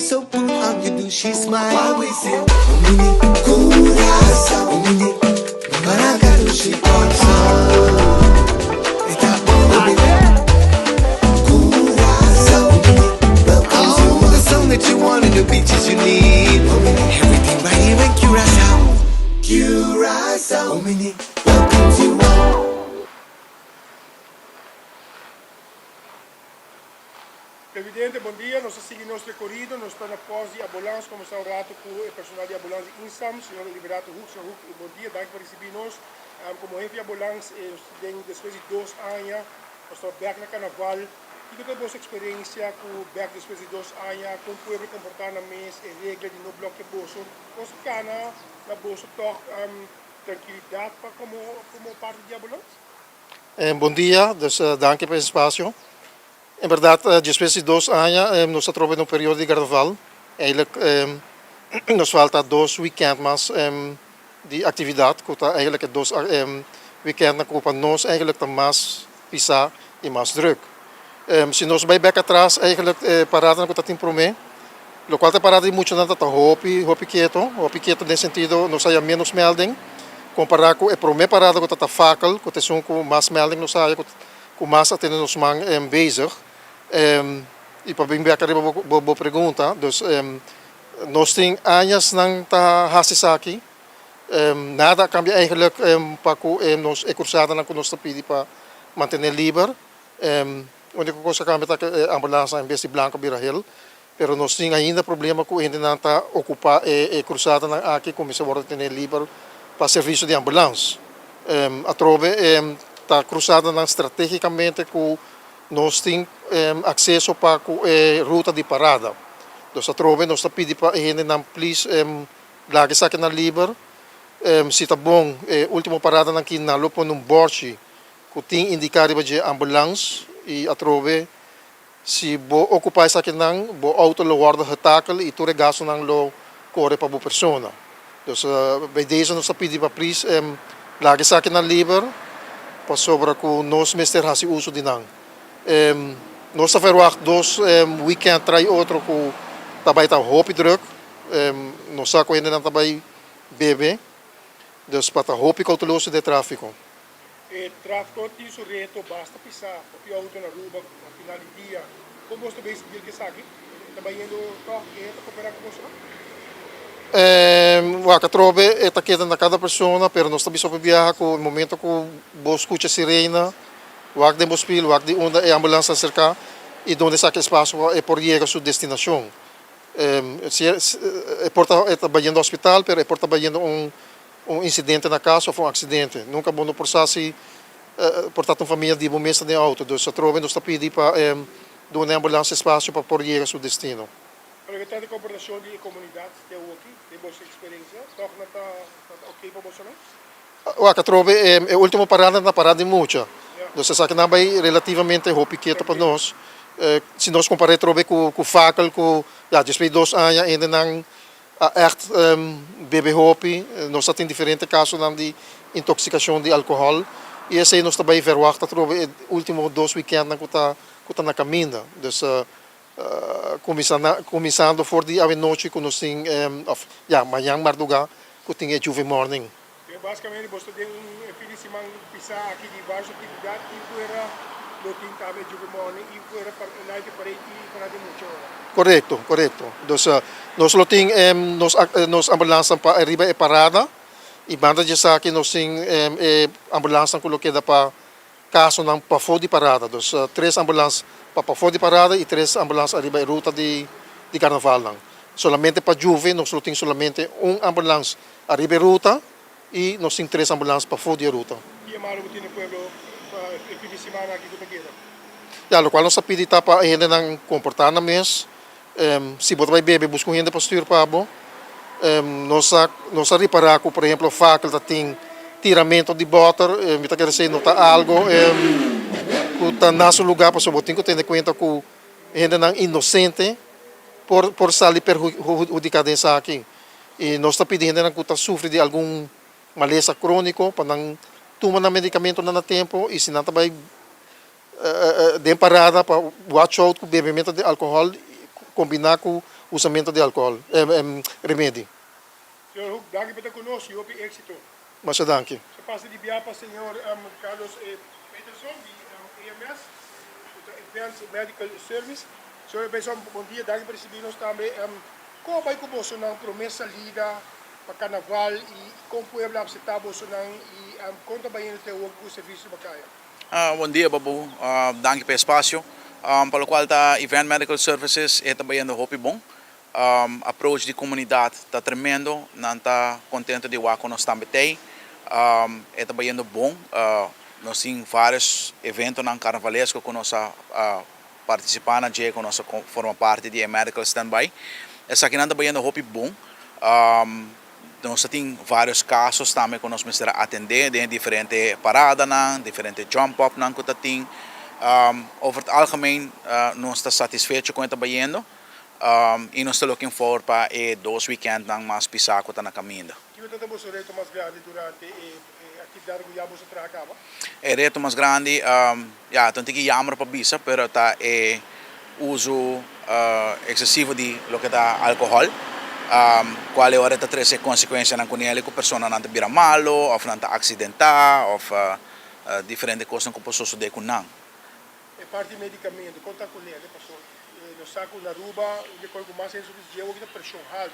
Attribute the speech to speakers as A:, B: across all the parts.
A: So put on your do she smile. Why we say umini kurasa umini maragaru she dansa. Ita umini kurasa umini. Welcome to the song that you wanted, the beaches you need. Umini everything right here in Curacao. Curacao umini welcomes you all.
B: Presidente, bom dia. Nós seguimos nosso recorrido. Nós estamos após a ambulância, como está o rato com o personal de ambulância INSAM, senhor Liberato Huck. Bom dia, dank por receber-nos. Como jefe de ambulância, depois de 2 anos, nós estamos back na carnaval. E que tem boa experiência com o back depois de 2 anos, como pode comportar na mês, e regra de no bloco de bolso. Nós cana na bolsa toch tranquilidade para como parte de ambulância.
C: Bom dia, dus dank pelo espaço. In verdade, depois de 2 anos, nós estamos num período de carnaval. Eigenlijk, nos falta 2 weekends mais de atividade. Eigenlijk 2 weekends na Copa nós eigenlijk te mais pisar e mais druk. Se nós vai back atrás, eigenlijk parada na Copa Timprome. Lo qual te parada muito na tá hopi quieto nesse sentido, nós há menos melding. Comparado com a primeira parada que tá fakel, que tem com mais melding, nós há com mais atendendo nos man bezig. E para bem ver a boa pergunta, dus nós temos anos não tá hasisaki, nada cambia eigenlijk para que nós é cruzada na que nós pedi para manter livre. A única coisa que cambia é que a ambulância em vez de blanco vira hill, pero nós temos ainda problema com ainda não tá ocupar é cruzada na aqui como se pode ter livre para serviço de ambulância. A trove está cruzada estrategicamente com nós temos acesso para a ruta de parada. Então, a trove nós pedimos para a gente não please lagi sa akin na liber. Se está bom, última parada na kinalo po nung borsi, kuting indikari ba di ambulance e a trove si bo ocupay sa akin ng bo auto lo guarda hatakel e ture gaso ng lo kore pa bo persona. Dus bij deze nos pedi pa please lagi sa akin na liber pa sobra ko nos mister hasi uso dinang. Nós está verwacht dos weekend try outro com tabay ta hopi druk. Nós saco ainda não tabay bebe. Dus para hopi cauteloso de tráfico.
B: Tráfico tem isso reto basta pisar o auto na rua no final do dia. Como você vê que está aqui? Trabalhando para cooperar com você?
C: Waka trove eta queda na cada persona, pero nós também só viaja com o momento que vos escuta sirena. Wag de mospil, wag de onda e ambulância cerca e donde saca espaço é por llegar a sua destinação. É por estar trabalhando no hospital, pero é por estar trabalhando incidente na casa ou um acidente. Nunca bom por se portar uma família de bombeiro de auto. Então, se trova nos pedir para dar uma ambulância espaço para por llegar a seu destino.
B: Para de comportação de comunidade que eu aqui, tem boa experiência, toca na tá ok para você não?
C: Waka trove é última parada na parada de mucha. Então, se sabe que vai relativamente pequeno para nós. Se nós compararmos trove com fakel, com depois de 2 anos ainda não echt bebe hopi, nós temos diferentes casos de intoxicação de álcool. E esse nós também verwacht trove último 2 weekends na kuta na caminho. Dus começando for die ave noite que nós temos manhã madrugada que tem juve morning.
B: Basicamente você tem fim de semana pisar aqui de várias atividades e fora do tem também juve morning e fora para lá de parede para de muito.
C: Correto. Dus nós lo ting nos ambulância para arriba e parada e banda de saque nós ting ambulância colocada para caso não para fora de parada. Dus 3 ambulâncias para fora de parada e 3 ambulâncias arriba e ruta de carnaval não. Solamente para juve nós lo ting solamente ambulância arriba e ruta e nós temos 3 ambulâncias para fora de ruta.
B: E a malo tem no pueblo fim de semana aqui do Pequena.
C: Lo qual nós pedimos para a gente não comportar na mês. Se você vai beber, busca gente para estudar para bo. Nós reparar que, por exemplo, a faculdade tem tiramento de butter, me está querendo dizer, não está algo que está nosso lugar para você tem que ter em conta que a gente não é inocente por sair perjudicado aqui. E nós estamos pedindo que está sofre de algum maleza crônico para não tomar medicamento no tempo e se não também de parada para watch out com o bebimento de álcool combinar com o usamento de álcool, remédio.
B: Senhor Hugo, dank u voor het conosco e hope éxito.
C: Mas danke.
B: Zo passa de biapa, senhor Carlos Peterson, de EMS, de Advanced Medical Service. Senhor Peterson, bom dia, dank u por receber-nos também. Como vai com você na promessa lida para carnaval e como foi a você tá você na e conta bem o teu serviço bacana.
D: Bom dia, Babu. Danke pelo espaço. Pelo qual está Event Medical Services é também um hopi bom. Approach de comunidade está tremendo. Não está contente de o que nós estamos tem. É também bom. Nós temos vários eventos na carnavalesco que nós participamos, que nós forma parte de Medical Standby. Essa aqui não também hopi bom. Nós temos vários casos também que nós precisamos atender de diferentes paradas, diferentes jump-up que nós temos. Over het algemeen, nós estamos satisfeitos com o que está indo e nós estamos looking forward para 2 weekends mais pisaco na caminho.
B: Que o tanto você reto mais grande durante a atividade que já você trabalhava?
D: O reto mais grande, então tem que jammer para bisa, pero tá uso excessivo de lo que tá álcool. Qual é a hora de trazer consequências na conhece que a pessoa não vira malo, ou não está acidentada, ou diferentes coisas que possam suceder com não.
B: É parte de medicamento, conta com ele, pastor. No saco na ruba, de coisa mais é suficiente, que pressão alta.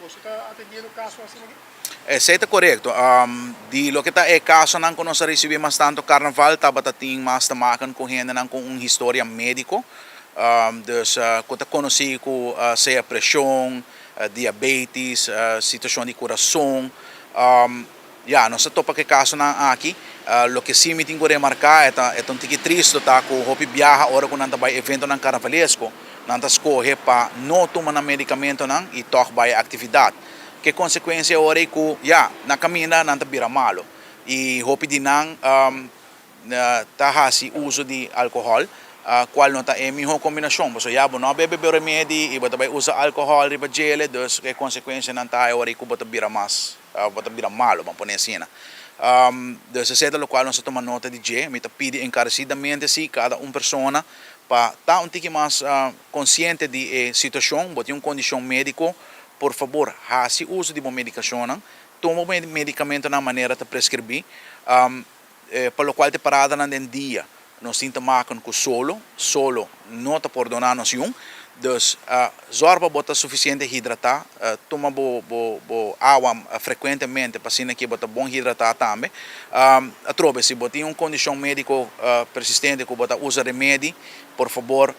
B: Você está atendendo caso assim aqui?
D: Certo, correto. De lo que está caso não que nós recebemos tanto carnaval, estava tendo mais tamakan com gente com história médico. Dus quando conheci com seja pressão, diabetes, situação de coração. Nós topa que caso na aqui. Lo que sim me tenho que remarcar é um tique triste tá com o viaja hora quando anda vai evento na carnavalesco, nanda escorre para não tomar medicamento não e toque vai atividade. Que consequência hora é que na caminhada nanda vira malo. E hopi de não tá hasi uso de álcool. Qual não está é melhor combinação, porque já não bebe remédio e você vai usar álcool riba gel, dus que consequência não está hora que você vira mais, você vira malo, vamos pôr assim. Dus é lo qual nós tomamos nota de G, me pede encarecidamente se cada pessoa para estar pouco mais consciente de situação, botar uma condição médica, por favor, faça uso de uma medicação, toma medicamento na maneira de prescrever, pelo qual te parada no dia. Nós temos que maken com solo não está por donar nós dus zorga para botar suficiente hidratar, toma água frequentemente para assim que botar bom hidratar também. Atrobe se botar uma condição médica persistente que botar usa remédio, por favor,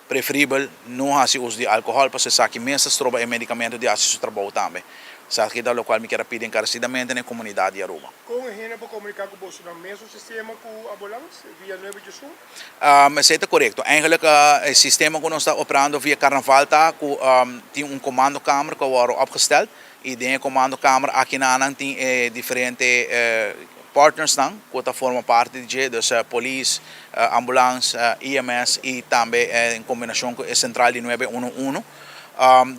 D: preferível não fazer uso de álcool para se saque mesas troba medicamento de ácido trabalho também. Sabe da qual me quero pedir encarecidamente na comunidade de Aruba.
B: Como a gente pode comunicar com você no mesmo sistema com a ambulância, via 918?
D: Mas é correto. Eigenlijk, o sistema que nós estamos operando via Carnaval tem comando câmara que é opgesteld. E dentro do comando câmara aqui na Anang tem diferentes partners que formam parte de polícia, ambulância, EMS e também em combinação com a central de 911.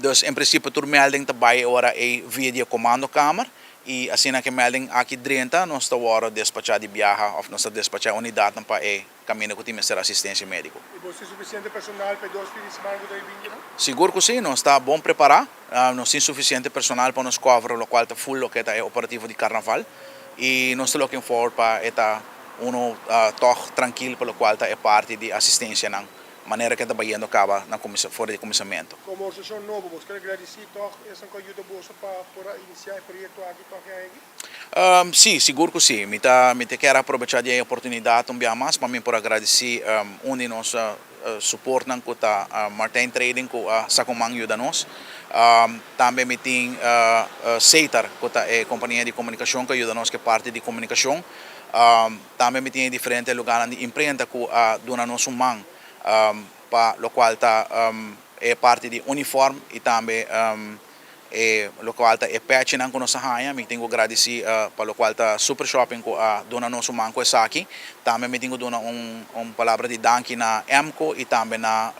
D: Dus in principe tur melding também ora via de comando câmara e assim que melding aqui dentro nós está ora despachar de viaja ou nós está despachar unidade para caminho que tem ser assistência médica.
B: E você suficiente personal para 2 fins de semana que está vindo?
D: Seguro que sim, nós está bom preparar, nós temos suficiente personal para nos cover o qual está full lo que é operativo de carnaval e nós estamos looking forward para estar toque tranquilo pelo qual é parte de assistência não. Maneira que está indo acaba fora de começamento.
B: Como organização nova, você quer agradecer essa ajuda para iniciar o projeto aqui?
D: Sim, seguro que sim. Me quero aproveitar a oportunidade também mais para mim por agradecer de nós suporte que está Martin Trading que Sacomang ajuda nós. Também me tem Seitar que está a companhia de comunicação que ajuda nós que é parte de comunicação. Também me tem diferentes lugares de imprenta que dona nós mão. Para o qual é parte de uniforme e também e lo qual ta e patch nan kuno sa haya mi tengo agradeci pa lo qual ta super shopping ko dona no sumanko e saki também me tengo dona palavra de danki na Emco e também na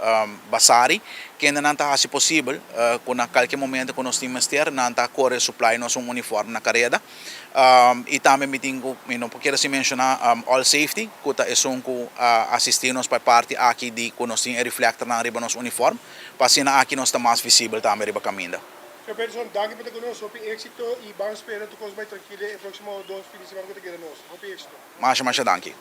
D: Basari que ainda não está assim possível com a qualquer momento quando nós temos ter não está corre supply nosso uniforme na carrera e também me tenho não quero se mencionar all safety que está que assistir nos para parte aqui de quando nós temos reflector na riba nosso uniforme para assim aqui nós está mais visível também riba caminho.
B: Sr. Peterson, danke por ter conosco. Hope éxito e vamos esperar tu coisa mais tranquila. E próximo 2 fins de semana que te queremos. Hope éxito.
D: Mas danke.